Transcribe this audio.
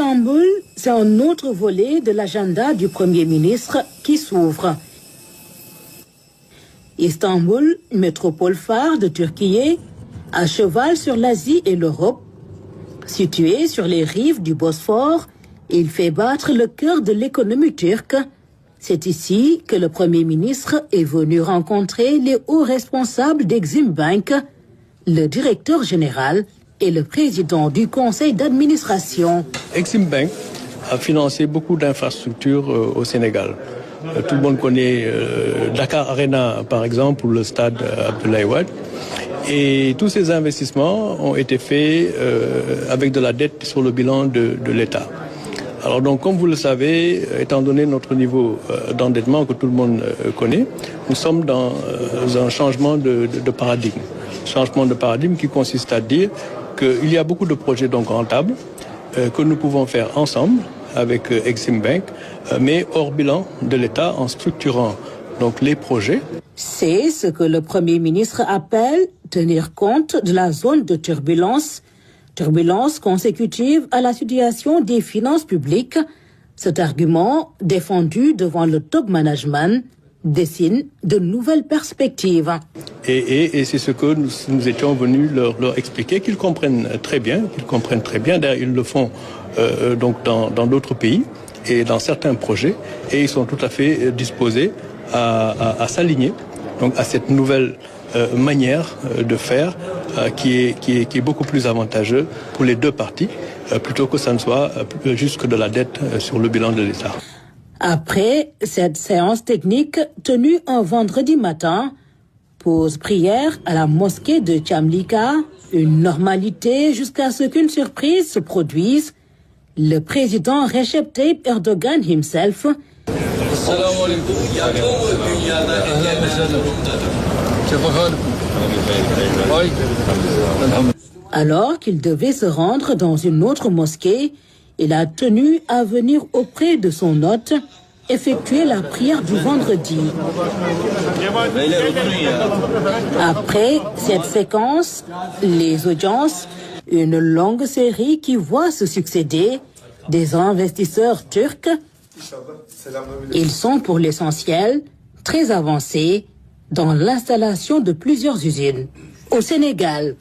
Istanbul, c'est un autre volet de l'agenda du Premier ministre qui s'ouvre. Istanbul, métropole phare de Turquie, à cheval sur l'Asie et l'Europe. Situé sur les rives du Bosphore, il fait battre le cœur de l'économie turque. C'est ici que le Premier ministre est venu rencontrer les hauts responsables d'Exim Bank, le directeur général et le président du conseil d'administration. Exim Bank a financé beaucoup d'infrastructures au Sénégal. Tout le monde connaît Dakar Arena, par exemple, ou le stade Abdoulaye Wade. Et tous ces investissements ont été faits avec de la dette sur le bilan de l'État. Alors donc, comme vous le savez, étant donné notre niveau d'endettement que tout le monde connaît, nous sommes dans un changement de paradigme. Changement de paradigme qui consiste à dire qu'il y a beaucoup de projets donc rentables que nous pouvons faire ensemble avec Exim Bank, mais hors bilan de l'État en structurant donc les projets. C'est ce que le Premier ministre appelle tenir compte de la zone de turbulence. Turbulence consécutive à la situation des finances publiques. Cet argument, défendu devant le top management, dessine de nouvelles perspectives. Et c'est ce que nous étions venus leur expliquer, qu'ils comprennent très bien. D'ailleurs, ils le font donc dans d'autres pays et dans certains projets. Et ils sont tout à fait disposés à s'aligner donc à cette nouvelle manière de faire qui est beaucoup plus avantageuse pour les deux parties, plutôt que ça ne soit juste que de la dette sur le bilan de l'État. Après cette séance technique tenue un vendredi matin, pause prière à la mosquée de Chamlika, une normalité jusqu'à ce qu'une surprise se produise. Le président Recep Tayyip Erdogan himself alors qu'il devait se rendre dans une autre mosquée, il a tenu à venir auprès de son hôte, effectuer la prière du vendredi. Après cette séquence, les audiences, une longue série qui voit se succéder des investisseurs turcs. Ils sont pour l'essentiel très avancés dans l'installation de plusieurs usines. Au Sénégal,